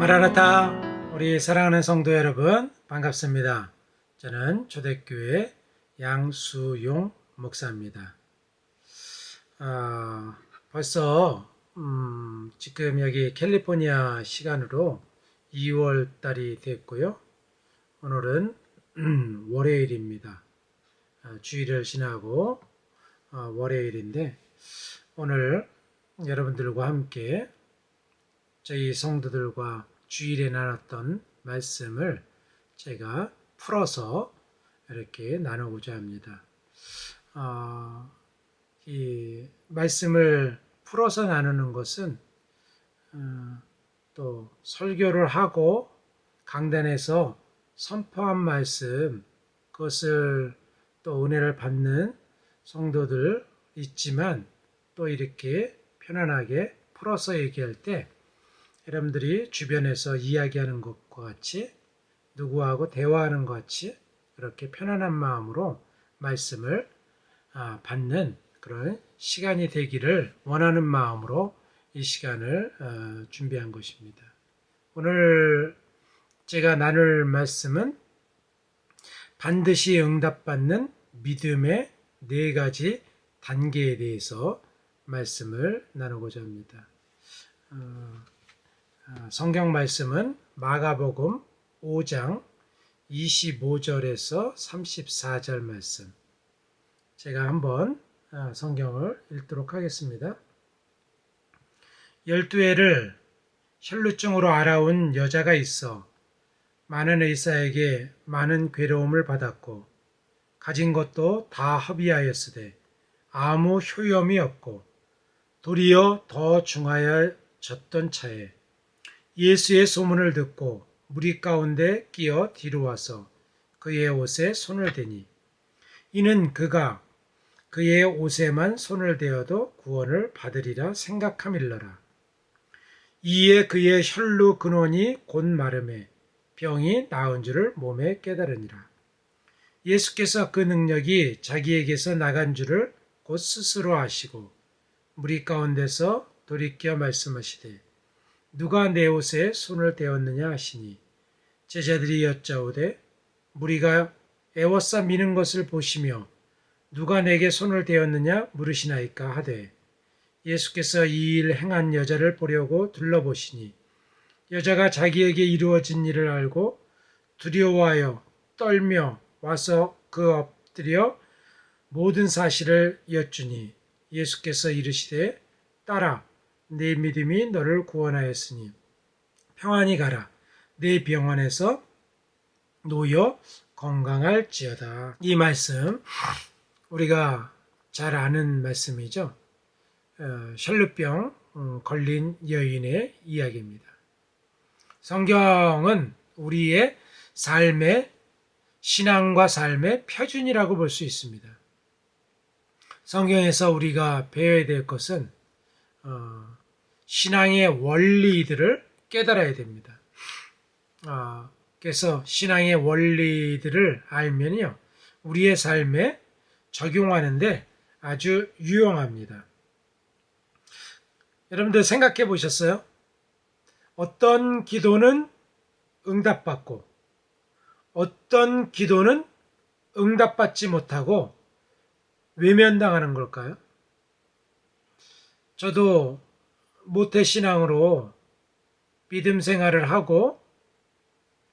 마라나타, 우리 사랑하는 성도 여러분, 반갑습니다. 저는 초대교회 양수용 목사입니다. 벌써 지금 여기 캘리포니아 시간으로 2월 달이 됐고요. 오늘은 월요일입니다. 주일을 지나고 월요일인데, 오늘 여러분들과 함께 저희 성도들과 주일에 나눴던 말씀을 제가 풀어서 이렇게 나누고자 합니다. 이 말씀을 풀어서 나누는 것은 또 설교를 하고 강단에서 선포한 말씀, 그것을 또 은혜를 받는 성도들 있지만, 또 이렇게 편안하게 풀어서 얘기할 때 여러분들이 주변에서 이야기하는 것과 같이, 누구하고 대화하는 것 같이 그렇게 편안한 마음으로 말씀을 받는 그런 시간이 되기를 원하는 마음으로 이 시간을 준비한 것입니다. 오늘 제가 나눌 말씀은 반드시 응답받는 믿음의 4가지 단계에 대해서 말씀을 나누고자 합니다. 성경 말씀은 마가복음 5장 25절에서 34절 말씀. 제가 한번 성경을 읽도록 하겠습니다. 12해를 혈루증으로 알아온 여자가 있어 많은 의사에게 많은 괴로움을 받았고 가진 것도 다 허비하였으되 아무 효염이 없고 도리어 더 중하여졌던 차에 예수의 소문을 듣고 무리 가운데 끼어 뒤로 와서 그의 옷에 손을 대니 이는 그가 그의 옷에만 손을 대어도 구원을 받으리라 생각함일러라. 이에 그의 혈루 근원이 곧 마름에 병이 나은 줄을 몸에 깨달으니라. 예수께서 그 능력이 자기에게서 나간 줄을 곧 스스로 아시고 무리 가운데서 돌이켜 말씀하시되 누가 내 옷에 손을 대었느냐 하시니 제자들이 여짜오되 무리가 애워싸 미는 것을 보시며 누가 내게 손을 대었느냐 물으시나이까 하되 예수께서 이 일 행한 여자를 보려고 둘러보시니 여자가 자기에게 이루어진 일을 알고 두려워하여 떨며 와서 그 엎드려 모든 사실을 여쭈니 예수께서 이르시되 딸아 내 믿음이 너를 구원하였으니 평안히 가라. 내 병원에서 놓여 건강할지어다. 이 말씀 우리가 잘 아는 말씀이죠. 혈루병 걸린 여인의 이야기입니다. 성경은 우리의 삶의 신앙과 삶의 표준이라고 볼 수 있습니다. 성경에서 우리가 배워야 될 것은 신앙의 원리들을 깨달아야 됩니다. 그래서 신앙의 원리들을 알면요, 우리의 삶에 적용하는데 아주 유용합니다. 여러분들 생각해 보셨어요? 어떤 기도는 응답받고 어떤 기도는 응답받지 못하고 외면당하는 걸까요? 저도 모태신앙으로 믿음 생활을 하고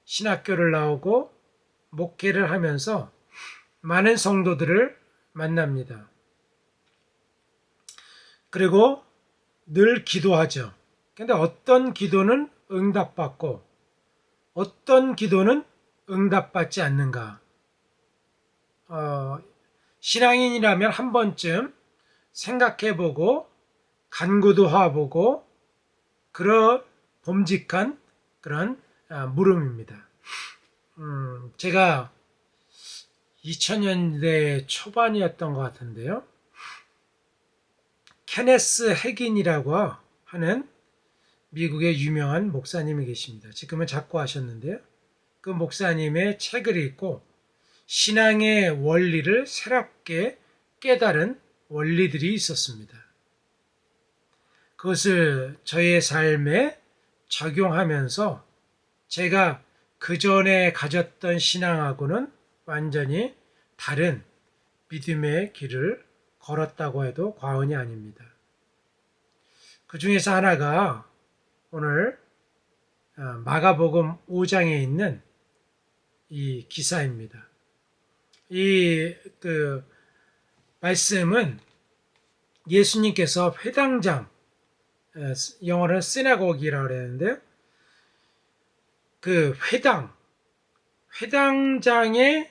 신학교를 나오고 목회를 하면서 많은 성도들을 만납니다. 그리고 늘 기도하죠. 근데 어떤 기도는 응답받고 어떤 기도는 응답받지 않는가? 신앙인이라면 한 번쯤 생각해보고 간구도 해보고 그런 범직한 그런 물음입니다. 제가 2000년대 초반이었던 것 같은데요. 케네스 해긴이라고 하는 미국의 유명한 목사님이 계십니다. 지금은 작고하셨는데요. 그 목사님의 책을 읽고 신앙의 원리를 새롭게 깨달은 원리들이 있었습니다. 그것을 저의 삶에 적용하면서 제가 그 전에 가졌던 신앙하고는 완전히 다른 믿음의 길을 걸었다고 해도 과언이 아닙니다. 그 중에서 하나가 오늘 마가복음 5장에 있는 이 기사입니다. 이 말씀은 예수님께서 회당장, 영어로는 시나고기라고 그러는데요. 그 회당장에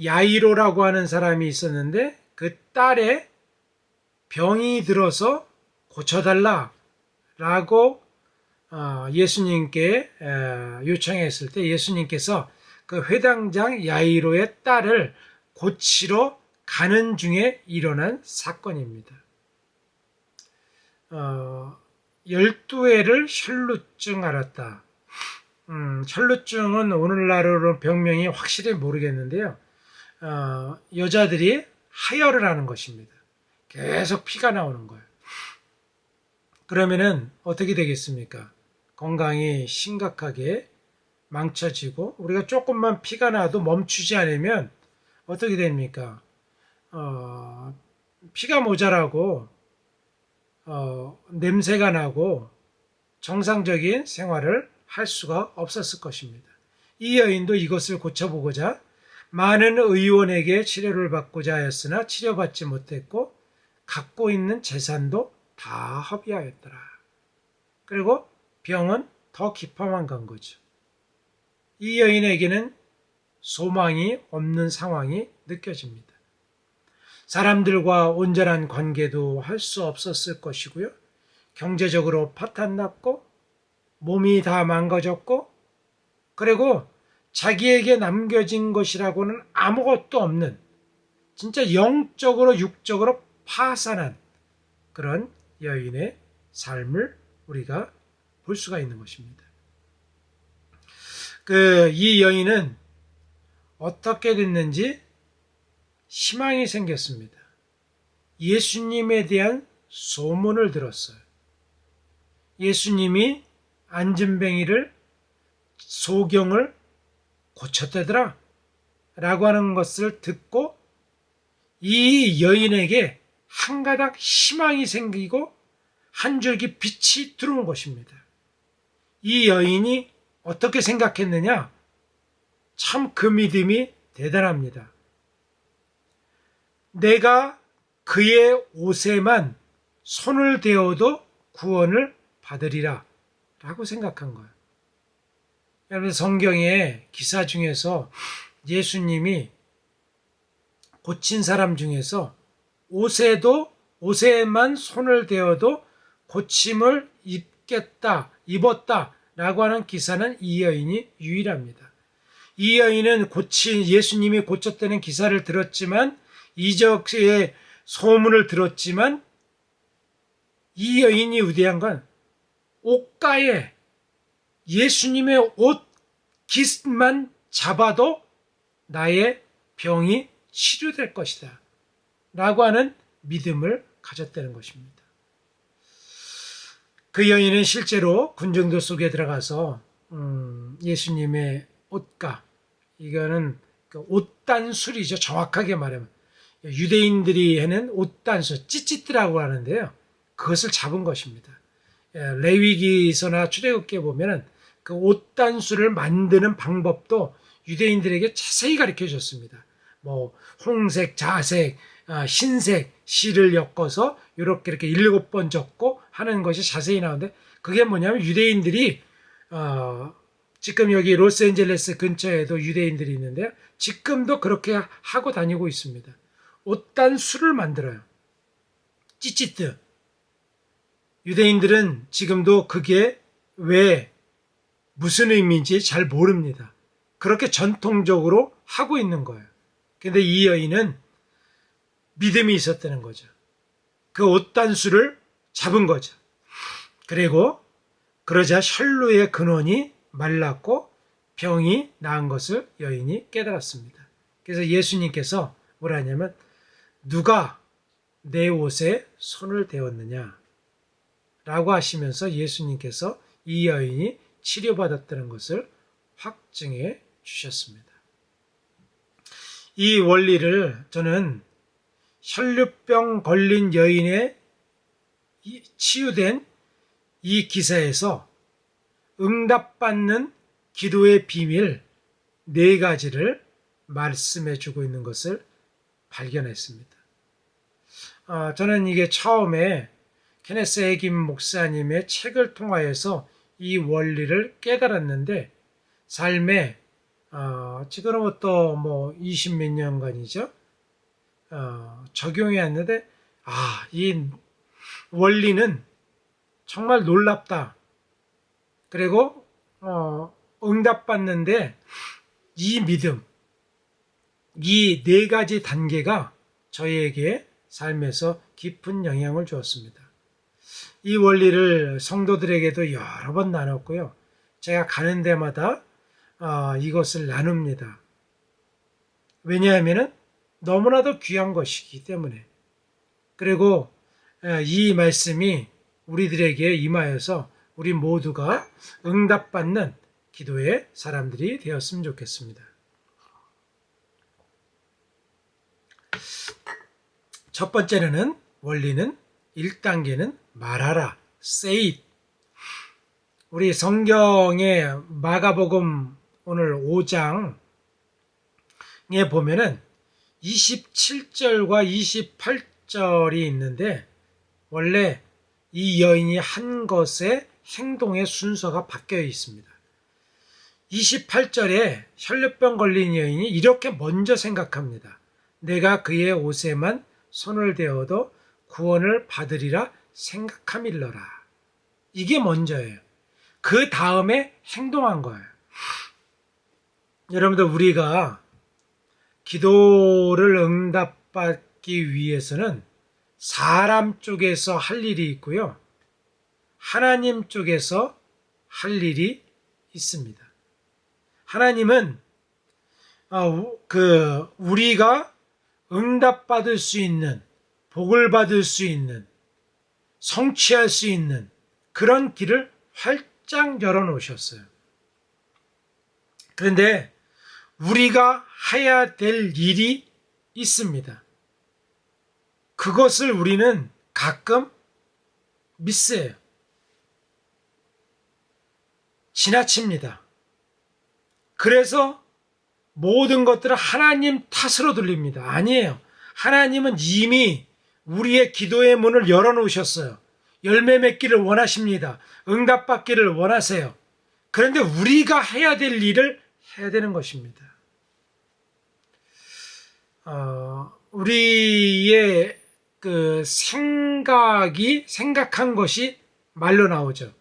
야이로라고 하는 사람이 있었는데 그 딸의 병이 들어서 고쳐달라라고 예수님께 요청했을 때 예수님께서 그 회당장 야이로의 딸을 고치러 가는 중에 일어난 사건입니다. 12회를 혈루증 앓았다. 혈루증은 오늘날로 병명이 확실히 모르겠는데요. 여자들이 하혈을 하는 것입니다. 계속 피가 나오는 거예요. 그러면은 어떻게 되겠습니까? 건강이 심각하게 망쳐지고 우리가 조금만 피가 나도 멈추지 않으면 어떻게 됩니까? 피가 모자라고 냄새가 나고 정상적인 생활을 할 수가 없었을 것입니다. 이 여인도 이것을 고쳐보고자 많은 의원에게 치료를 받고자 하였으나 치료받지 못했고 갖고 있는 재산도 다 허비하였더라. 그리고 병은 더 깊어만 간 거죠. 이 여인에게는 소망이 없는 상황이 느껴집니다. 사람들과 온전한 관계도 할 수 없었을 것이고요. 경제적으로 파탄났고 몸이 다 망가졌고 그리고 자기에게 남겨진 것이라고는 아무것도 없는 진짜 영적으로 육적으로 파산한 그런 여인의 삶을 우리가 볼 수가 있는 것입니다. 이 여인은 어떻게 됐는지 희망이 생겼습니다. 예수님에 대한 소문을 들었어요. 예수님이 안진뱅이를 소경을 고쳤다더라 라고 하는 것을 듣고 이 여인에게 한 가닥 희망이 생기고 한 줄기 빛이 들어온 것입니다. 이 여인이 어떻게 생각했느냐? 참 그 믿음이 대단합니다. 내가 그의 옷에만 손을 대어도 구원을 받으리라 라고 생각한 거예요. 여러분 성경의 기사 중에서 예수님이 고친 사람 중에서 옷에만 손을 대어도 고침을 입었다 라고 하는 기사는 이 여인이 유일합니다. 이 여인은 예수님이 고쳤다는 기사를 들었지만 이적의 소문을 들었지만 이 여인이 의대한 건 옷가에 예수님의 옷 깃만 잡아도 나의 병이 치료될 것이다 라고 하는 믿음을 가졌다는 것입니다. 그 여인은 실제로 군중들 속에 들어가서 예수님의 옷가, 이거는 옷단술이죠. 정확하게 말하면 유대인들이 하는 옷단술, 찌찌뜨라고 하는데요. 그것을 잡은 것입니다. 레위기서나 출애굽기에 보면은 그 옷단술을 만드는 방법도 유대인들에게 자세히 가르쳐 줬습니다. 뭐 홍색, 자색, 흰색 실을 엮어서 이렇게 7번 적고 하는 것이 자세히 나오는데 그게 뭐냐면 유대인들이 지금 여기 로스앤젤레스 근처에도 유대인들이 있는데요. 지금도 그렇게 하고 다니고 있습니다. 옷단술을 만들어요. 찌찌뜨. 유대인들은 지금도 그게 왜 무슨 의미인지 잘 모릅니다. 그렇게 전통적으로 하고 있는 거예요. 근데 이 여인은 믿음이 있었다는 거죠. 그 옷단술을 잡은 거죠. 그리고 그러자 혈루의 근원이 말랐고 병이 나은 것을 여인이 깨달았습니다. 그래서 예수님께서 뭐라 하냐면 누가 내 옷에 손을 대었느냐 라고 하시면서 예수님께서 이 여인이 치료받았다는 것을 확증해 주셨습니다. 이 원리를 저는 혈류병 걸린 여인의 치유된 이 기사에서 응답받는 기도의 비밀 4가지를 말씀해 주고 있는 것을 발견했습니다. 저는 이게 처음에 케네스 해김 목사님의 책을 통하여서 이 원리를 깨달았는데 삶에 지금으로부터 20몇 년간이죠. 적용해 왔는데 이 원리는 정말 놀랍다. 그리고 응답받는데 이 믿음, 이 4가지 단계가 저희에게 삶에서 깊은 영향을 주었습니다. 이 원리를 성도들에게도 여러 번 나눴고요. 제가 가는 데마다 이것을 나눕니다. 왜냐하면 너무나도 귀한 것이기 때문에. 그리고 이 말씀이 우리들에게 임하여서 우리 모두가 응답받는 기도의 사람들이 되었으면 좋겠습니다. 첫 번째는 원리는 1단계는 말하라, say it. 우리 성경의 마가복음 오늘 5장에 보면은 27절과 28절이 있는데 원래 이 여인이 한 것의 행동의 순서가 바뀌어 있습니다. 28절에 혈류병 걸린 여인이 이렇게 먼저 생각합니다. 내가 그의 옷에만 손을 대어도 구원을 받으리라 생각함일러라. 이게 먼저예요. 그 다음에 행동한 거예요. 여러분들 우리가 기도를 응답받기 위해서는 사람 쪽에서 할 일이 있고요. 하나님 쪽에서 할 일이 있습니다. 하나님은 우리가 응답받을 수 있는, 복을 받을 수 있는, 성취할 수 있는 그런 길을 활짝 열어놓으셨어요. 그런데 우리가 해야 될 일이 있습니다. 그것을 우리는 가끔 미스해요. 지나칩니다. 그래서 모든 것들을 하나님 탓으로 돌립니다. 아니에요. 하나님은 이미 우리의 기도의 문을 열어놓으셨어요. 열매 맺기를 원하십니다. 응답받기를 원하세요. 그런데 우리가 해야 될 일을 해야 되는 것입니다. 우리의 그 생각한 것이 말로 나오죠.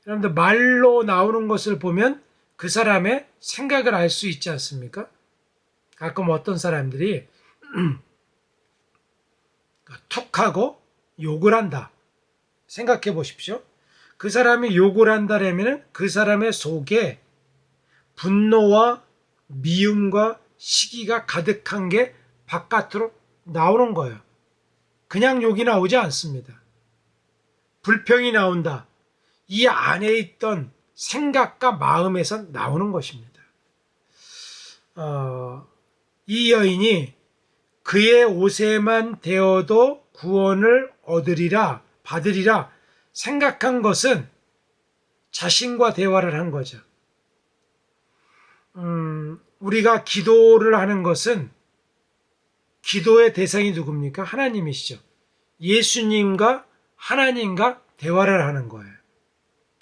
여러분들 말로 나오는 것을 보면 그 사람의 생각을 알 수 있지 않습니까? 가끔 어떤 사람들이 툭하고 욕을 한다. 생각해 보십시오. 그 사람이 욕을 한다라면 그 사람의 속에 분노와 미움과 시기가 가득한 게 바깥으로 나오는 거예요. 그냥 욕이 나오지 않습니다. 불평이 나온다. 이 안에 있던 생각과 마음에서 나오는 것입니다. 이 여인이 그의 옷에만 대어도 구원을 받으리라 생각한 것은 자신과 대화를 한 거죠. 우리가 기도를 하는 것은 기도의 대상이 누굽니까? 하나님이시죠. 예수님과 하나님과 대화를 하는 거예요.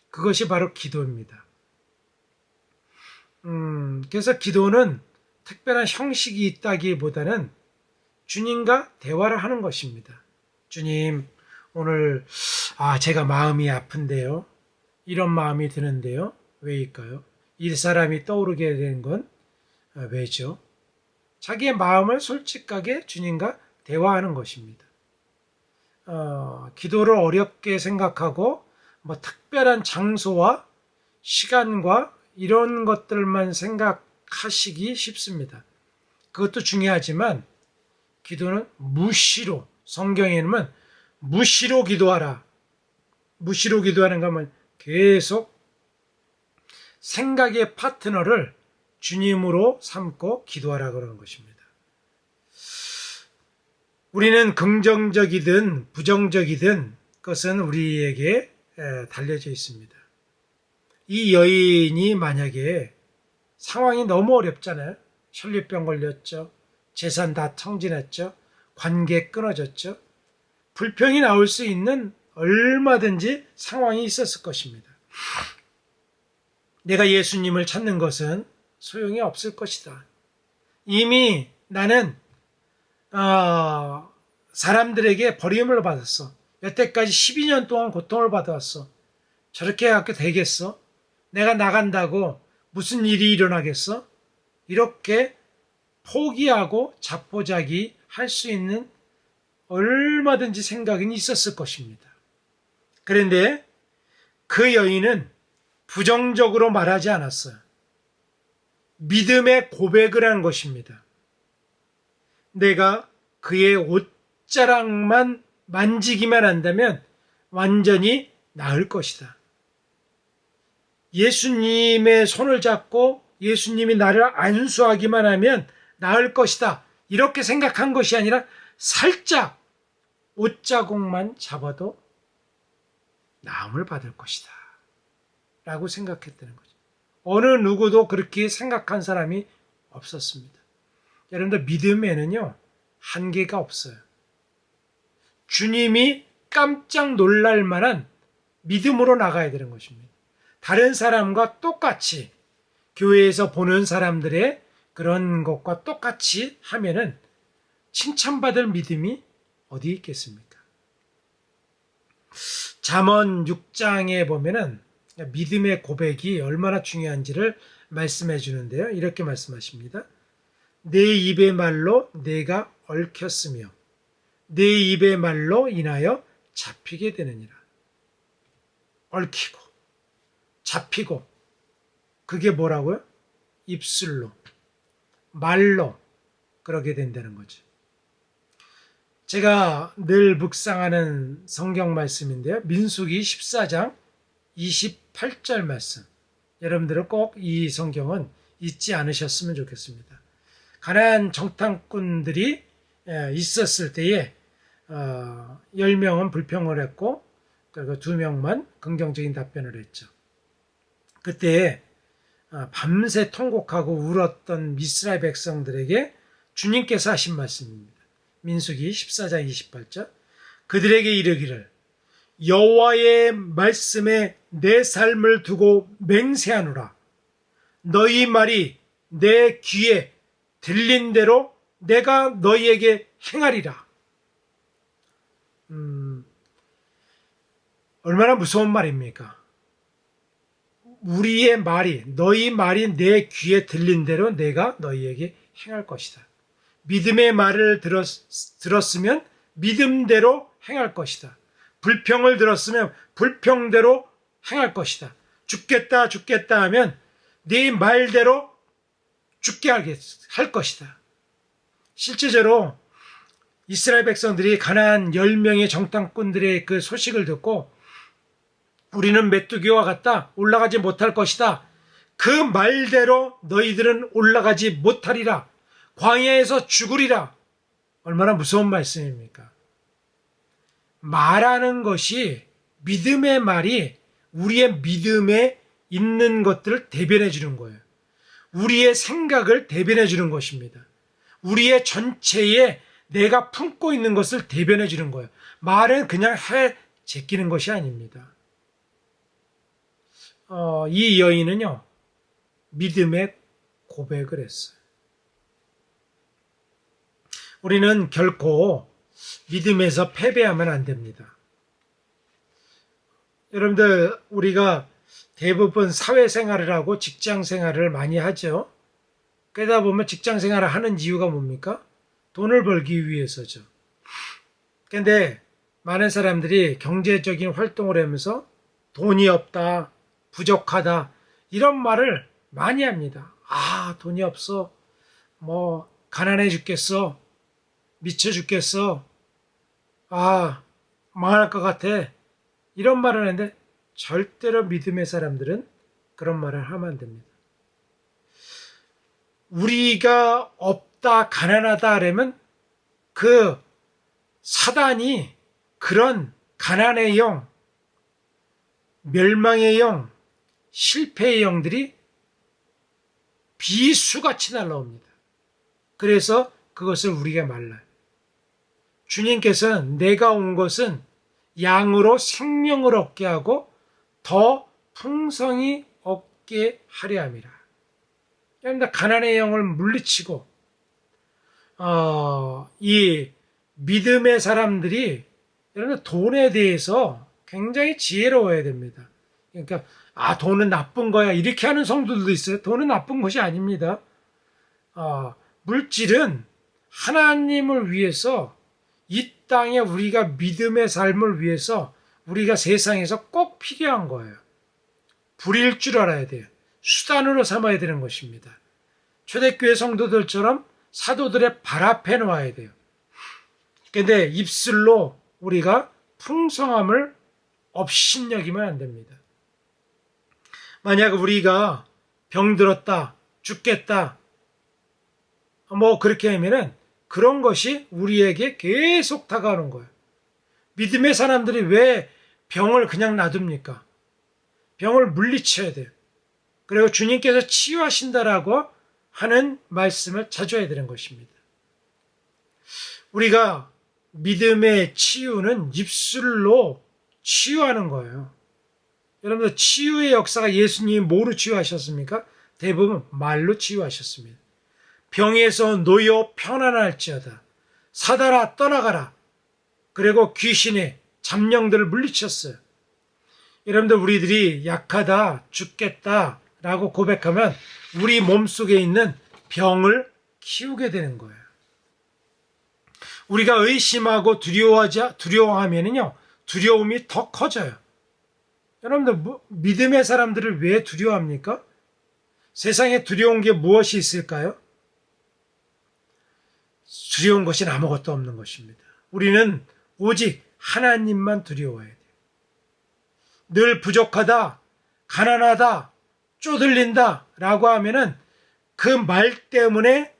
그것이 바로 기도입니다. 그래서 기도는 특별한 형식이 있다기보다는 주님과 대화를 하는 것입니다. 주님, 오늘 제가 마음이 아픈데요. 이런 마음이 드는데요. 왜일까요? 이 사람이 떠오르게 된 건 왜죠? 자기의 마음을 솔직하게 주님과 대화하는 것입니다. 기도를 어렵게 생각하고 특별한 장소와 시간과 이런 것들만 생각하시기 쉽습니다. 그것도 중요하지만 기도는 무시로, 성경에는 무시로 기도하라. 무시로 기도하는 것은 계속 생각의 파트너를 주님으로 삼고 기도하라 그러는 것입니다. 우리는 긍정적이든 부정적이든 그것은 우리에게 달려져 있습니다. 이 여인이 만약에 상황이 너무 어렵잖아요. 혈류병 걸렸죠. 재산 다 탕진했죠. 관계 끊어졌죠. 불평이 나올 수 있는 얼마든지 상황이 있었을 것입니다. 내가 예수님을 찾는 것은 소용이 없을 것이다. 이미 나는 사람들에게 버림을 받았어. 여태까지 12년 동안 고통을 받아왔어. 저렇게 해갖고 되겠어? 내가 나간다고 무슨 일이 일어나겠어? 이렇게 포기하고 자포자기 할 수 있는 얼마든지 생각은 있었을 것입니다. 그런데 그 여인은 부정적으로 말하지 않았어요. 믿음의 고백을 한 것입니다. 내가 그의 옷자락만 만지기만 한다면 완전히 나을 것이다. 예수님의 손을 잡고 예수님이 나를 안수하기만 하면 나을 것이다. 이렇게 생각한 것이 아니라 살짝 옷자국만 잡아도 나음을 받을 것이다. 라고 생각했다는 거죠. 어느 누구도 그렇게 생각한 사람이 없었습니다. 여러분들 믿음에는요, 한계가 없어요. 주님이 깜짝 놀랄 만한 믿음으로 나가야 되는 것입니다. 다른 사람과 똑같이 교회에서 보는 사람들의 그런 것과 똑같이 하면은 칭찬받을 믿음이 어디 있겠습니까? 잠언 6장에 보면은 믿음의 고백이 얼마나 중요한지를 말씀해 주는데요. 이렇게 말씀하십니다. 내 입의 말로 내가 얽혔으며 내 입의 말로 인하여 잡히게 되느니라. 얽히고 잡히고 그게 뭐라고요? 입술로 말로 그러게 된다는 거죠. 제가 늘 묵상하는 성경 말씀인데요. 민수기 14장 28절 말씀. 여러분들은 꼭 이 성경은 잊지 않으셨으면 좋겠습니다. 가나안 정탐꾼들이 있었을 때에 10명은 불평을 했고 그리고 2명만 긍정적인 답변을 했죠. 그때 밤새 통곡하고 울었던 이스라엘 백성들에게 주님께서 하신 말씀입니다. 민수기 14장 28절. 그들에게 이르기를 여호와의 말씀에 내 삶을 두고 맹세하노라. 너희 말이 내 귀에 들린 대로 내가 너희에게 행하리라. 얼마나 무서운 말입니까? 우리의 말이, 너희 말이 내 귀에 들린 대로 내가 너희에게 행할 것이다. 믿음의 말을 들었으면 믿음대로 행할 것이다. 불평을 들었으면 불평대로 행할 것이다. 죽겠다 죽겠다 하면 네 말대로 죽게 할 것이다. 실제적으로 이스라엘 백성들이 가나안 10명의 정탐꾼들의 그 소식을 듣고 우리는 메뚜기와 같다. 올라가지 못할 것이다. 그 말대로 너희들은 올라가지 못하리라. 광야에서 죽으리라. 얼마나 무서운 말씀입니까? 말하는 것이 믿음의 말이 우리의 믿음에 있는 것들을 대변해 주는 거예요. 우리의 생각을 대변해 주는 것입니다. 우리의 전체에 내가 품고 있는 것을 대변해 주는 거예요. 말은 그냥 해 제끼는 것이 아닙니다. 이 여인은요, 믿음의 고백을 했어요. 우리는 결코 믿음에서 패배하면 안 됩니다. 여러분들, 우리가 대부분 사회생활을 하고 직장생활을 많이 하죠. 그러다 보면 직장생활을 하는 이유가 뭡니까? 돈을 벌기 위해서죠. 그런데 많은 사람들이 경제적인 활동을 하면서 돈이 없다, 부족하다, 이런 말을 많이 합니다. 아, 돈이 없어. 가난해 죽겠어. 미쳐 죽겠어. 아, 망할 것 같아. 이런 말을 하는데 절대로 믿음의 사람들은 그런 말을 하면 안 됩니다. 우리가 없다, 가난하다 하려면 그 사단이 그런 가난의 영, 멸망의 영, 실패의 영들이 비수같이 날라옵니다. 그래서 그것을 우리가 말라요. 주님께서는 내가 온 것은 양으로 생명을 얻게 하고 더 풍성히 얻게 하려 함이라. 여러분들 가난의 영을 물리치고 이 믿음의 사람들이 여러분들 돈에 대해서 굉장히 지혜로워야 됩니다. 그러니까 돈은 나쁜 거야 이렇게 하는 성도들도 있어요. 돈은 나쁜 것이 아닙니다. 물질은 하나님을 위해서 이 땅에 우리가 믿음의 삶을 위해서 우리가 세상에서 꼭 필요한 거예요. 불일 줄 알아야 돼요. 수단으로 삼아야 되는 것입니다. 초대교회 성도들처럼 사도들의 발 앞에 놓아야 돼요. 근데 입술로 우리가 풍성함을 업신여기면 안 됩니다. 만약 우리가 병들었다, 죽겠다, 그렇게 하면은 그런 것이 우리에게 계속 다가오는 거예요. 믿음의 사람들이 왜 병을 그냥 놔둡니까? 병을 물리쳐야 돼요. 그리고 주님께서 치유하신다라고 하는 말씀을 자주 해야 되는 것입니다. 우리가 믿음의 치유는 입술로 치유하는 거예요. 여러분들 치유의 역사가 예수님이 뭐로 치유하셨습니까? 대부분 말로 치유하셨습니다. 병에서 놓여 편안할지어다. 사다라 떠나가라. 그리고 귀신의 잡령들을 물리쳤어요. 여러분들 우리들이 약하다, 죽겠다라고 고백하면 우리 몸속에 있는 병을 키우게 되는 거예요. 우리가 의심하고 두려워하면요, 두려움이 더 커져요. 여러분들 믿음의 사람들을 왜 두려워합니까? 세상에 두려운 게 무엇이 있을까요? 두려운 것은 아무것도 없는 것입니다. 우리는 오직 하나님만 두려워해야 돼요. 늘 부족하다, 가난하다, 쪼들린다 라고 하면은 그 말 때문에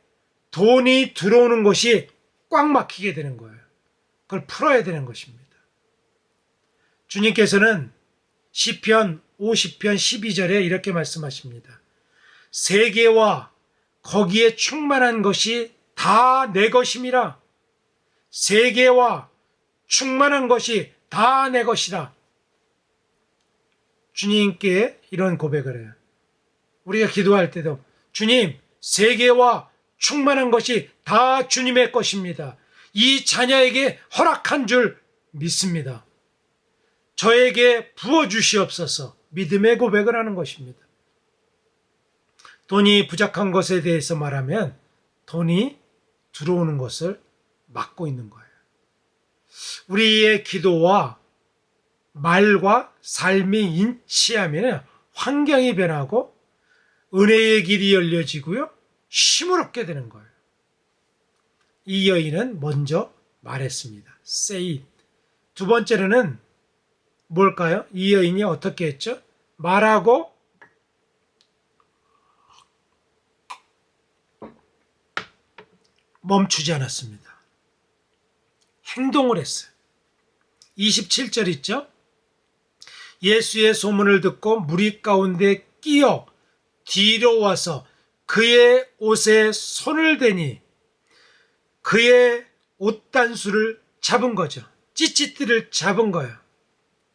돈이 들어오는 것이 꽉 막히게 되는 거예요. 그걸 풀어야 되는 것입니다. 주님께서는 시편 50편 12절에 이렇게 말씀하십니다. 세계와 거기에 충만한 것이 다 내 것임이라. 세계와 충만한 것이 다 내 것이다. 주님께 이런 고백을 해요. 우리가 기도할 때도 주님, 세계와 충만한 것이 다 주님의 것입니다. 이 자녀에게 허락한 줄 믿습니다. 저에게 부어주시옵소서. 믿음의 고백을 하는 것입니다. 돈이 부족한 것에 대해서 말하면 돈이 들어오는 것을 막고 있는 거예요. 우리의 기도와 말과 삶이 일치하면 환경이 변하고 은혜의 길이 열려지고요, 힘을 얻게 되는 거예요. 이 여인은 먼저 말했습니다. Say it. 두 번째로는 뭘까요? 이 여인이 어떻게 했죠? 말하고 멈추지 않았습니다. 행동을 했어요. 27절 있죠? 예수의 소문을 듣고 무리 가운데 끼어 뒤로 와서 그의 옷에 손을 대니 그의 옷단수를 잡은 거죠. 찌찌띠를 잡은 거예요.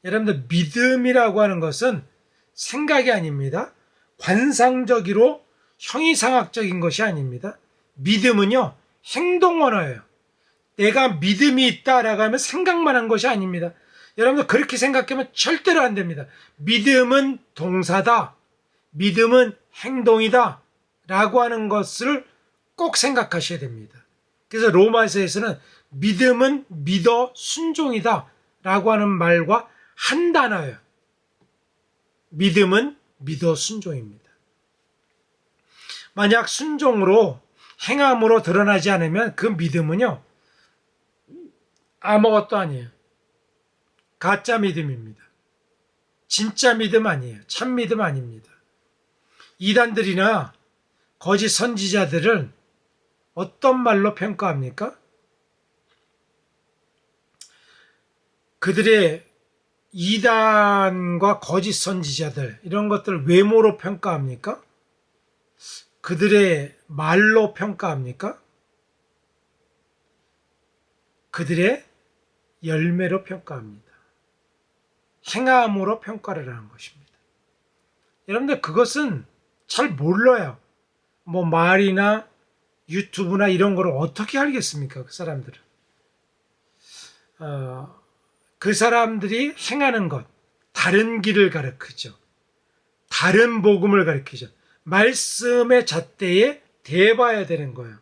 여러분들 믿음이라고 하는 것은 생각이 아닙니다. 관상적이로 형이상학적인 것이 아닙니다. 믿음은요, 행동 언어예요. 내가 믿음이 있다라고 하면 생각만 한 것이 아닙니다. 여러분들 그렇게 생각하면 절대로 안 됩니다. 믿음은 동사다. 믿음은 행동이다. 라고 하는 것을 꼭 생각하셔야 됩니다. 그래서 로마서에서는 믿음은 믿어 순종이다. 라고 하는 말과 한 단어예요. 믿음은 믿어 순종입니다. 만약 순종으로 행함으로 드러나지 않으면 그 믿음은요, 아무것도 아니에요. 가짜 믿음입니다. 진짜 믿음 아니에요. 참 믿음 아닙니다. 이단들이나 거짓 선지자들은 어떤 말로 평가합니까? 그들의 이단과 거짓 선지자들 이런 것들을 외모로 평가합니까? 그들의 말로 평가합니까? 그들의 열매로 평가합니다. 행함으로 평가를 하는 것입니다. 여러분들 그것은 잘 몰라요. 뭐 말이나 유튜브나 이런 거를 어떻게 알겠습니까? 그 사람들은. 그 사람들이 행하는 것, 다른 길을 가르치죠. 다른 복음을 가르치죠. 말씀의 잣대에 대봐야 되는 거예요.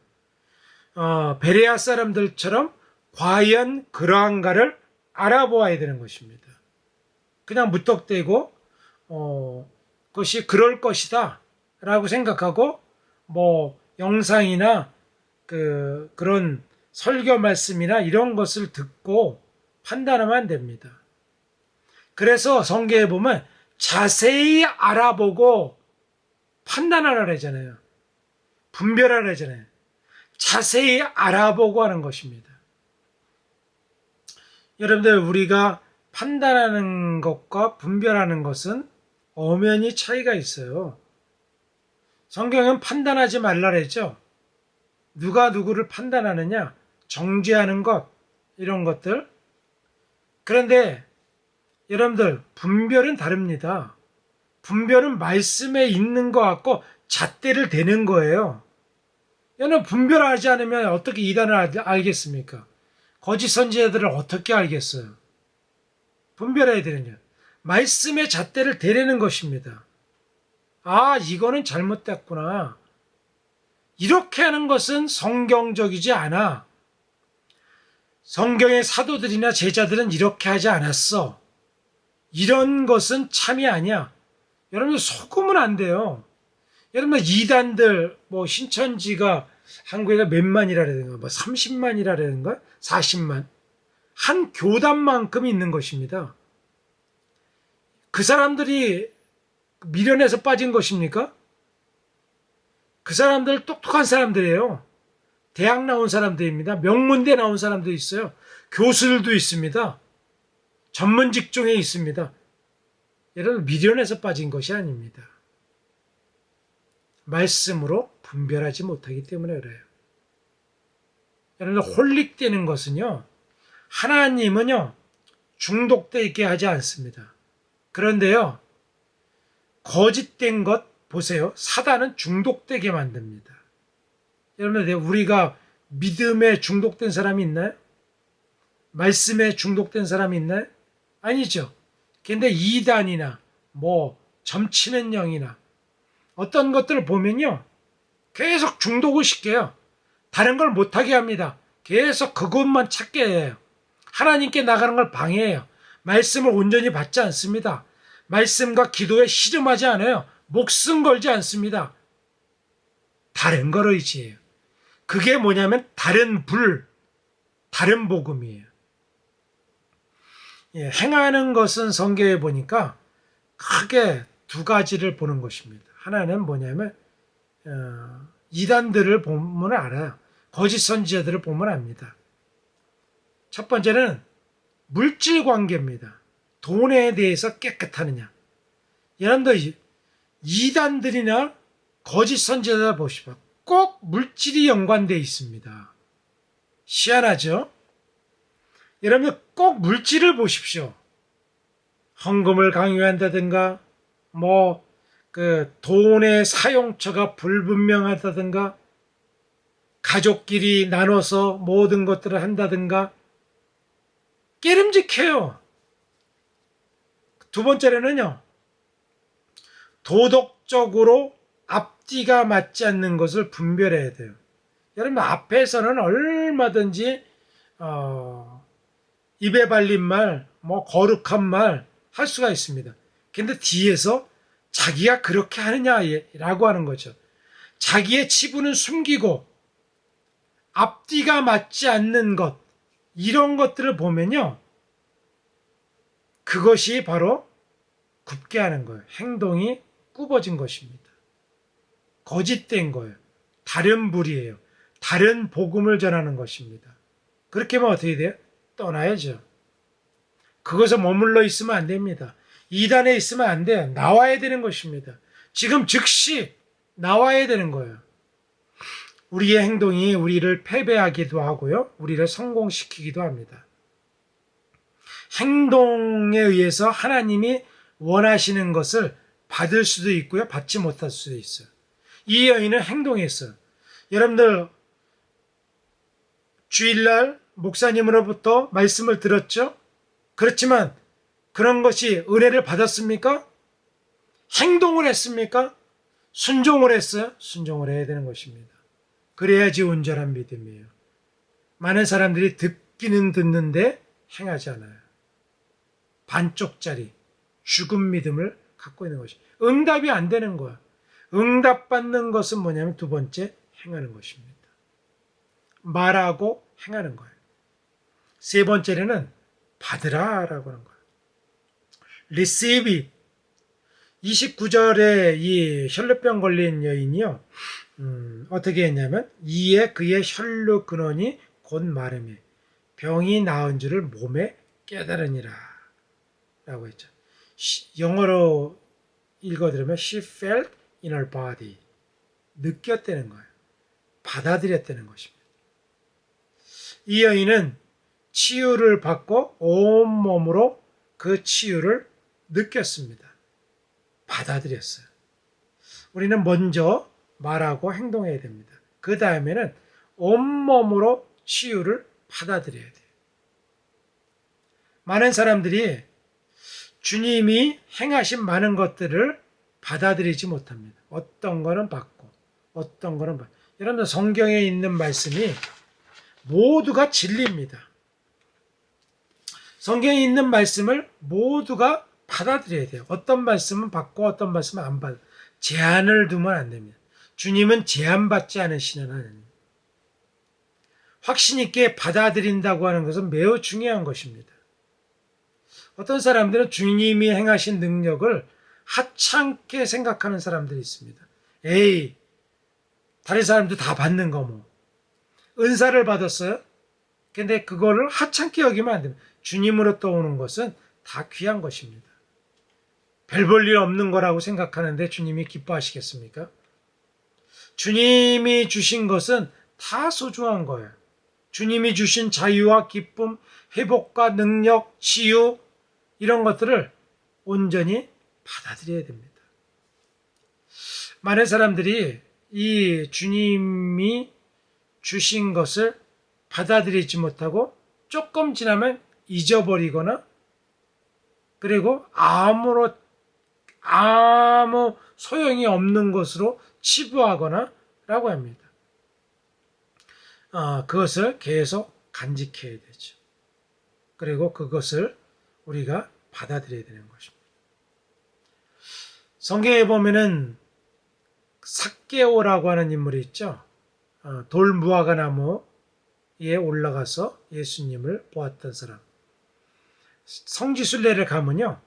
베레아 사람들처럼 과연 그러한가를 알아보아야 되는 것입니다. 그냥 무턱대고 그것이 그럴 것이다 라고 생각하고 뭐 영상이나 그런 설교 말씀이나 이런 것을 듣고 판단하면 안 됩니다. 그래서 성경에 보면 자세히 알아보고 판단하라 하잖아요. 분별하라 하잖아요. 자세히 알아보고 하는 것입니다. 여러분들 우리가 판단하는 것과 분별하는 것은 엄연히 차이가 있어요. 성경은 판단하지 말라 그랬죠. 누가 누구를 판단하느냐, 정죄하는 것, 이런 것들. 그런데 여러분들 분별은 다릅니다. 분별은 말씀에 있는 것 같고 잣대를 대는 거예요. 여러분 분별하지 않으면 어떻게 이단을 알겠습니까? 거짓 선지자들을 어떻게 알겠어요? 분별해야 되느냐? 말씀의 잣대를 대려는 것입니다. 아, 이거는 잘못됐구나. 이렇게 하는 것은 성경적이지 않아. 성경의 사도들이나 제자들은 이렇게 하지 않았어. 이런 것은 참이 아니야. 여러분 속으면 안 돼요. 여러분 이단들 뭐 신천지가 한국에 몇 만이라든가 뭐 30만이라든가 40만 한 교단만큼 있는 것입니다. 그 사람들이 미련에서 빠진 것입니까? 그 사람들 똑똑한 사람들이에요. 대학 나온 사람들입니다. 명문대 나온 사람도 있어요. 교수들도 있습니다. 전문 직종에 있습니다. 여러분 미련에서 빠진 것이 아닙니다. 말씀으로 분별하지 못하기 때문에 그래요. 여러분 홀릭되는 것은요. 하나님은요. 중독되게 하지 않습니다. 그런데요. 거짓된 것 보세요. 사단은 중독되게 만듭니다. 여러분 우리가 믿음에 중독된 사람이 있나요? 말씀에 중독된 사람이 있나요? 아니죠. 근데 이단이나 뭐 점치는 영이나 어떤 것들을 보면요. 계속 중독을 시켜요. 다른 걸 못하게 합니다. 계속 그것만 찾게 해요. 하나님께 나가는 걸 방해해요. 말씀을 온전히 받지 않습니다. 말씀과 기도에 씨름하지 않아요. 목숨 걸지 않습니다. 다른 걸 의지해요. 그게 뭐냐면 다른 다른 복음이에요. 예, 행하는 것은 성경에 보니까 크게 두 가지를 보는 것입니다. 하나는 뭐냐면 이단들을 보면 알아요. 거짓 선지자들을 보면 압니다. 첫 번째는 물질 관계입니다. 돈에 대해서 깨끗하느냐. 여러분들 이단들이나 거짓 선지자들 보시면 꼭 물질이 연관되어 있습니다. 희한하죠? 여러분 꼭 물질을 보십시오. 헌금을 강요한다든가 돈의 사용처가 불분명하다든가 가족끼리 나눠서 모든 것들을 한다든가 깨름직해요. 두 번째로는요. 도덕적으로 앞뒤가 맞지 않는 것을 분별해야 돼요. 여러분 앞에서는 얼마든지 입에 발린 말, 거룩한 말 할 수가 있습니다. 근데 뒤에서 자기가 그렇게 하느냐라고 하는 거죠. 자기의 치부는 숨기고 앞뒤가 맞지 않는 것, 이런 것들을 보면요. 그것이 바로 굽게 하는 거예요. 행동이 굽어진 것입니다. 거짓된 거예요. 다른 불이에요. 다른 복음을 전하는 것입니다. 그렇게 하면 어떻게 돼요? 떠나야죠. 그것에 머물러 있으면 안 됩니다. 이단에 있으면 안 돼요. 나와야 되는 것입니다. 지금 즉시 나와야 되는 거예요. 우리의 행동이 우리를 패배하기도 하고요. 우리를 성공시키기도 합니다. 행동에 의해서 하나님이 원하시는 것을 받을 수도 있고요. 받지 못할 수도 있어요. 이 여인은 행동했어요. 여러분들 주일날 목사님으로부터 말씀을 들었죠? 그렇지만 그런 것이 은혜를 받았습니까? 행동을 했습니까? 순종을 했어요? 순종을 해야 되는 것입니다. 그래야지 온전한 믿음이에요. 많은 사람들이 듣기는 듣는데 행하지 않아요. 반쪽짜리 죽은 믿음을 갖고 있는 것이 응답이 안 되는 거야. 응답받는 것은 뭐냐면 두 번째 행하는 것입니다. 말하고 행하는 거예요. 세 번째는 받으라라고 하는 거예요. receive it. 29절에 이 혈루병 걸린 여인이요. 어떻게 했냐면 이에 그의 혈루 근원이 곧 마름에 병이 나은 줄을 몸에 깨달으니라 라고 했죠. 영어로 읽어드리면 she felt in her body. 느꼈다는 거예요. 받아들였다는 것입니다. 이 여인은 치유를 받고 온몸으로 그 치유를 느꼈습니다. 받아들였어요. 우리는 먼저 말하고 행동해야 됩니다. 그 다음에는 온몸으로 치유를 받아들여야 돼요. 많은 사람들이 주님이 행하신 많은 것들을 받아들이지 못합니다. 어떤 거는 받고 어떤 거는 받고. 여러분들 성경에 있는 말씀이 모두가 진리입니다. 성경에 있는 말씀을 모두가 받아들여야 돼요. 어떤 말씀은 받고 어떤 말씀은 안 받아. 제한을 두면 안 됩니다. 주님은 제한받지 않으시는 하나님. 확신 있게 받아들인다고 하는 것은 매우 중요한 것입니다. 어떤 사람들은 주님이 행하신 능력을 하찮게 생각하는 사람들이 있습니다. 에이, 다른 사람도 다 받는 거 뭐. 은사를 받았어요? 근데 그거를 하찮게 여기면 안 됩니다. 주님으로부터 오는 것은 다 귀한 것입니다. 별 볼 일 없는 거라고 생각하는데 주님이 기뻐하시겠습니까? 주님이 주신 것은 다 소중한 거예요. 주님이 주신 자유와 기쁨, 회복과 능력, 치유 이런 것들을 온전히 받아들여야 됩니다. 많은 사람들이 이 주님이 주신 것을 받아들이지 못하고 조금 지나면 잊어버리거나 그리고 아무 소용이 없는 것으로 치부하거나 라고 합니다. 그것을 계속 간직해야 되죠. 그리고 그것을 우리가 받아들여야 되는 것입니다. 성경에 보면은 삭개오라고 하는 인물이 있죠. 돌 무화과 나무에 올라가서 예수님을 보았던 사람. 성지순례를 가면요.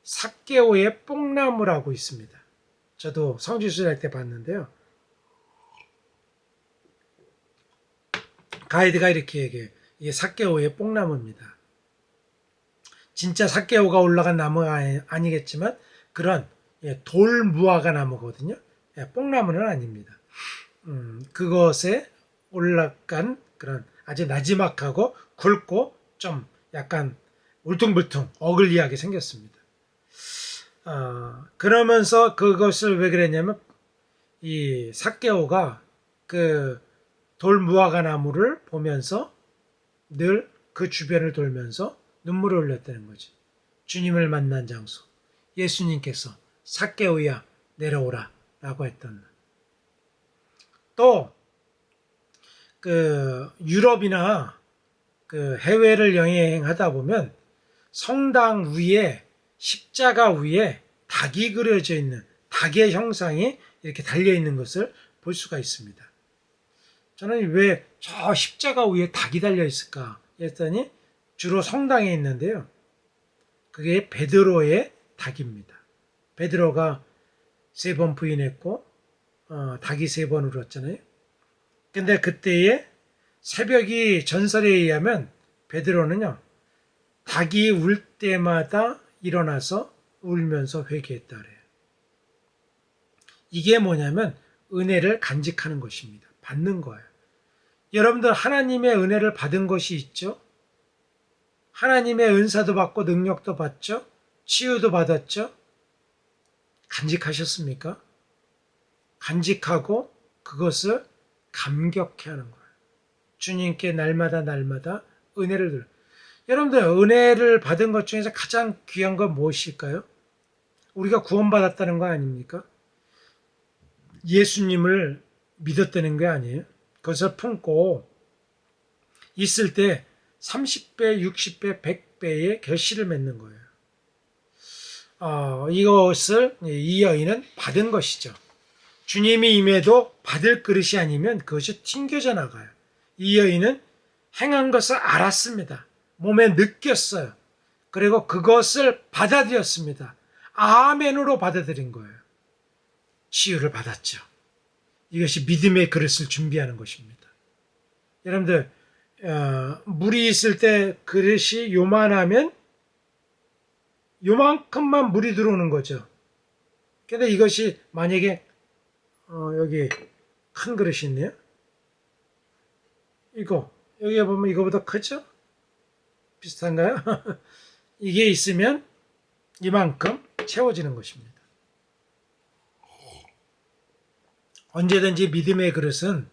삭개오의 뽕나무라고 있습니다. 저도 성지순례 할 때 봤는데요. 가이드가 이렇게 얘기해요. 이게 삭개오의 뽕나무입니다. 진짜 삭개오가 올라간 나무가 아니겠지만 그런 돌 무화과 나무거든요. 뽕나무는 아닙니다. 그것에 올라간 그런 아주 나지막하고 굵고 좀 약간 울퉁불퉁 어글리하게 생겼습니다. 그러면서 그것을 왜 그랬냐면 이 삭개오가 그 돌 무화과 나무를 보면서 늘 그 주변을 돌면서 눈물을 흘렸다는 거지. 주님을 만난 장소. 예수님께서 삭개오야 내려오라 라고 했던. 또 그 유럽이나 그 해외를 여행하다 보면 성당 위에 십자가 위에 닭이 그려져 있는 닭의 형상이 이렇게 달려 있는 것을 볼 수가 있습니다. 저는 왜 저 십자가 위에 닭이 달려 있을까 했더니 주로 성당에 있는데요. 그게 베드로의 닭입니다. 베드로가 3번 부인했고 닭이 3번 울었잖아요. 근데 그때에 새벽이 전설에 의하면 베드로는요, 닭이 울 때마다 일어나서 울면서 회개했다 그래요. 이게 뭐냐면 은혜를 간직하는 것입니다. 받는 거예요. 여러분들 하나님의 은혜를 받은 것이 있죠? 하나님의 은사도 받고 능력도 받죠? 치유도 받았죠? 간직하셨습니까? 간직하고 그것을 감격해 하는 거예요. 주님께 날마다 은혜를 드려. 여러분들 은혜를 받은 것 중에서 가장 귀한 건 무엇일까요? 우리가 구원받았다는 거 아닙니까? 예수님을 믿었다는 게 아니에요. 그것을 품고 있을 때 30배, 60배, 100배의 결실을 맺는 거예요. 이것을 이 여인은 받은 것이죠. 주님이 임해도 받을 그릇이 아니면 그것이 튕겨져 나가요. 이 여인은 행한 것을 알았습니다. 몸에 느꼈어요. 그리고 그것을 받아들였습니다. 아멘으로 받아들인 거예요. 치유를 받았죠. 이것이 믿음의 그릇을 준비하는 것입니다. 여러분들 물이 있을 때 그릇이 요만하면 요만큼만 물이 들어오는 거죠. 근데 이것이 만약에 여기 큰 그릇이 있네요. 여기 보면 이거보다 크죠? 비슷한가요? 이게 있으면 이만큼 채워지는 것입니다. 언제든지 믿음의 그릇은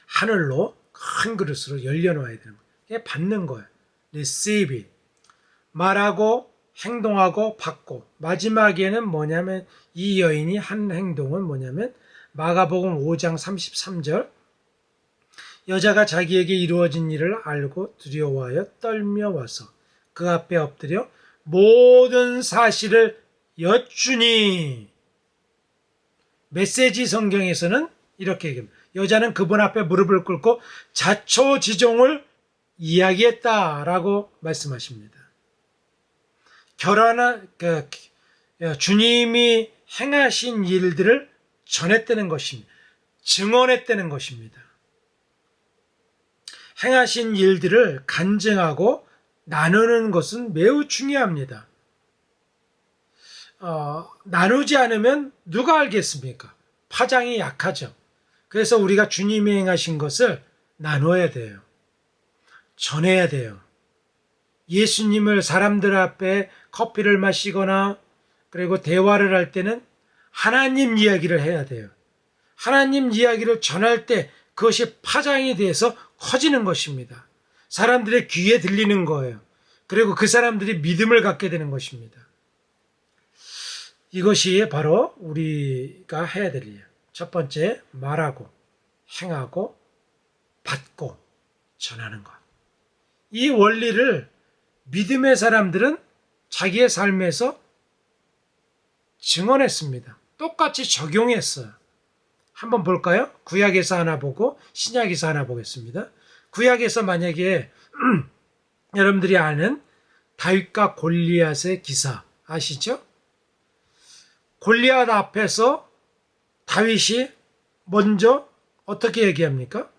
하늘로 큰 그릇으로 열려놓아야 되는 거예요. 이게 받는 거예요. receive it. 말하고 행동하고 받고, 마지막에는 뭐냐면 이 여인이 한 행동은 뭐냐면 마가복음 5장 33절, 여자가 자기에게 이루어진 일을 알고 두려워하여 떨며 와서 그 앞에 엎드려 모든 사실을 여쭈니. 메시지 성경에서는 이렇게 얘기합니다. 여자는 그분 앞에 무릎을 꿇고 자초지종을 이야기했다라고 말씀하십니다. 주님이 행하신 일들을 전했다는 것입니다. 증언했다는 것입니다. 행하신 일들을 간증하고 나누는 것은 매우 중요합니다. 나누지 않으면 누가 알겠습니까? 파장이 약하죠. 그래서 우리가 주님이 행하신 것을 나눠야 돼요. 전해야 돼요. 예수님을 사람들 앞에 커피를 마시거나 그리고 대화를 할 때는 하나님 이야기를 해야 돼요. 하나님 이야기를 전할 때 그것이 파장이 돼서 커지는 것입니다. 사람들의 귀에 들리는 거예요. 그리고 그 사람들이 믿음을 갖게 되는 것입니다. 이것이 바로 우리가 해야 될 일. 첫 번째, 말하고, 행하고, 받고, 전하는 것. 이 원리를 믿음의 사람들은 자기의 삶에서 증언했습니다. 똑같이 적용했어요. 한번 볼까요? 구약에서 하나 보고 신약에서 하나 보겠습니다. 구약에서 만약에 여러분들이 아는 다윗과 골리앗의 기사 아시죠? 골리앗 앞에서 다윗이 먼저 어떻게 얘기합니까?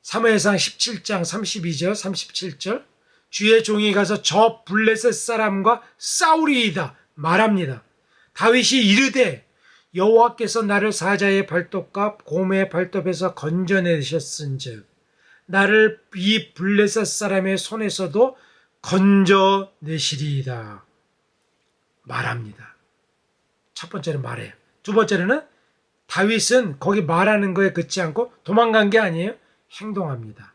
사무엘상 17장 32절 37절, 주의 종이 가서 저 블레셋 사람과 싸우리이다 말합니다. 다윗이 이르되 여호와께서 나를 사자의 발톱과 곰의 발톱에서 건져내셨은즉 나를 이 블레셋 사람의 손에서도 건져내시리이다 말합니다. 첫 번째는 말해요. 두 번째는 다윗은 거기 말하는 거에 그치 않고 도망간 게 아니에요. 행동합니다.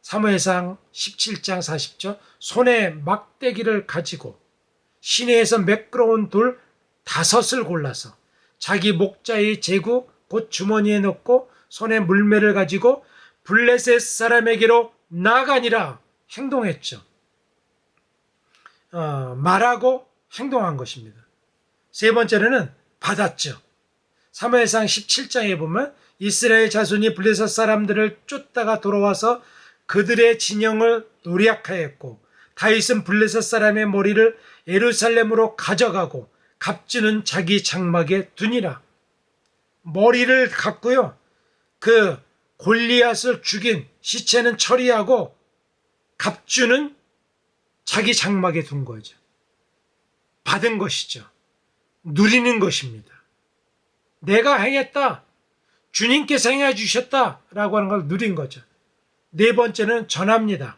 사무엘상 17장 40절, 손에 막대기를 가지고 시내에서 매끄러운 돌 5을 골라서 자기 목자의 제구 곧 주머니에 넣고 손에 물매를 가지고 블레셋 사람에게로 나가니라. 행동했죠. 말하고 행동한 것입니다. 세 번째는 받았죠. 사무엘상 17장에 보면 이스라엘 자손이 블레셋 사람들을 쫓다가 돌아와서 그들의 진영을 노략하였고 다윗은 블레셋 사람의 머리를 예루살렘으로 가져가고 갑주는 자기 장막에 두니라. 머리를 갖고요, 그 골리앗을 죽인 시체는 처리하고 갑주는 자기 장막에 둔 거죠. 받은 것이죠. 누리는 것입니다. 내가 행했다, 주님께서 행해 주셨다라고 하는 걸 누린 거죠. 네 번째는 전합니다.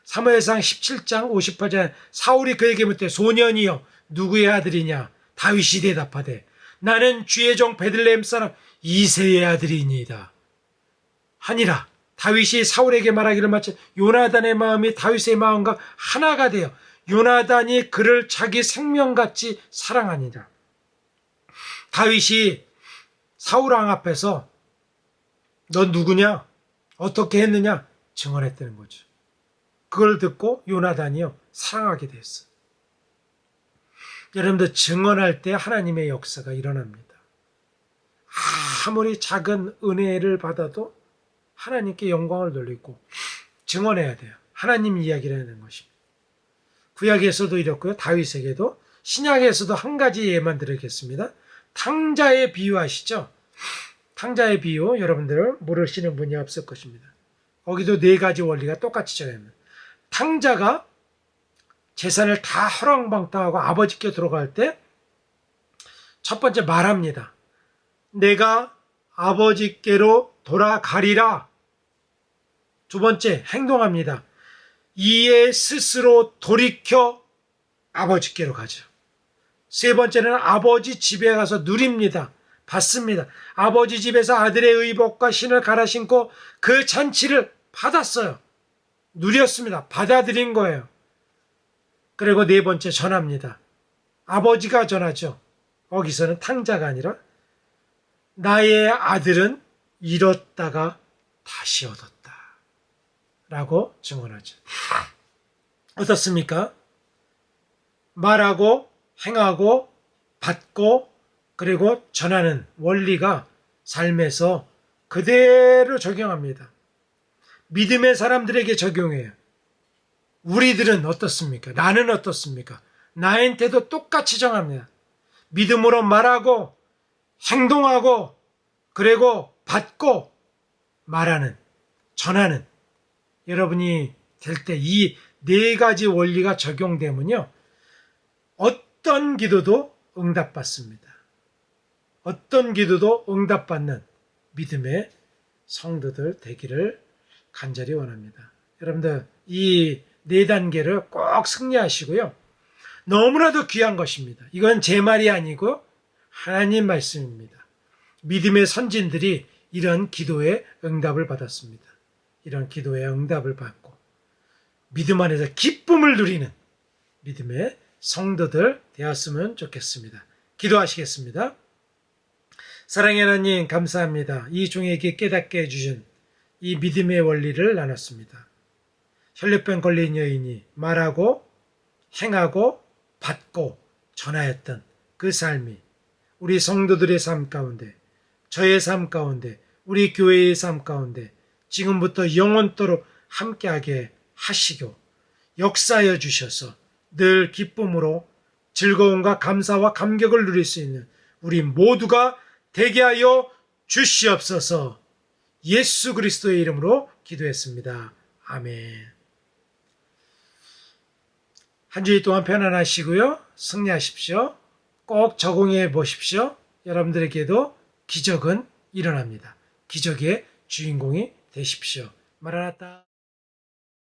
사무엘상 17장 58절, 사울이 그에게 묻되 소년이여 누구의 아들이냐? 다윗이 대답하되 나는 주의 종 베들레헴 사람 이새의 아들이니이다 하니라. 다윗이 사울에게 말하기를 마치 요나단의 마음이 다윗의 마음과 하나가 되어 요나단이 그를 자기 생명같이 사랑하니라. 다윗이 사울왕 앞에서 너 누구냐? 어떻게 했느냐? 증언했다는 거죠. 그걸 듣고 요나단이요, 사랑하게 됐어요. 여러분들, 증언할 때 하나님의 역사가 일어납니다. 아무리 작은 은혜를 받아도 하나님께 영광을 돌리고 증언해야 돼요. 하나님 이야기를 하는 것입니다. 구약에서도 이렇고요, 다윗에게도. 신약에서도 한 가지 예만 드리겠습니다. 탕자의 비유 아시죠? 탕자의 비유, 여러분들 모르시는 분이 없을 것입니다. 거기도 네 가지 원리가 똑같이 적용됩니다. 탕자가 재산을 다 허랑방탕하고 아버지께 들어갈 때 첫 번째 말합니다. 내가 아버지께로 돌아가리라. 두 번째 행동합니다. 이에 스스로 돌이켜 아버지께로 가죠. 세 번째는 아버지 집에 가서 누립니다. 받습니다. 아버지 집에서 아들의 의복과 신을 갈아 신고 그 잔치를 받았어요. 누렸습니다. 받아들인 거예요. 그리고 네 번째 전합니다. 아버지가 전하죠. 거기서는 탕자가 아니라 나의 아들은 잃었다가 다시 얻었다 라고 증언하죠. 어떻습니까? 말하고 행하고 받고 그리고 전하는 원리가 삶에서 그대로 적용합니다. 믿음의 사람들에게 적용해요. 우리들은 어떻습니까? 나는 어떻습니까? 나한테도 똑같이 정합니다. 믿음으로 말하고 행동하고 그리고 받고 말하는, 전하는 여러분이 될 때 이 네 가지 원리가 적용되면요, 어떤 기도도 응답받습니다. 어떤 기도도 응답받는 믿음의 성도들 되기를 간절히 원합니다. 여러분들, 이 네 단계를 꼭 승리하시고요. 너무나도 귀한 것입니다. 이건 제 말이 아니고 하나님 말씀입니다. 믿음의 선진들이 이런 기도의 응답을 받았습니다. 이런 기도의 응답을 받고 믿음 안에서 기쁨을 누리는 믿음의 성도들 되었으면 좋겠습니다. 기도하시겠습니다. 사랑의 하나님, 감사합니다. 이 종에게 깨닫게 해주신 이 믿음의 원리를 나눴습니다. 혈류병 걸린 여인이 말하고 행하고 받고 전하였던 그 삶이 우리 성도들의 삶 가운데, 저의 삶 가운데, 우리 교회의 삶 가운데 지금부터 영원토록 함께하게 하시고 역사하여 주셔서 늘 기쁨으로 즐거움과 감사와 감격을 누릴 수 있는 우리 모두가 되게 하여 주시옵소서. 예수 그리스도의 이름으로 기도했습니다. 아멘. 한 주일 동안 편안하시고요. 승리하십시오. 꼭 적용해 보십시오. 여러분들에게도 기적은 일어납니다. 기적의 주인공이 되십시오. 마라나타.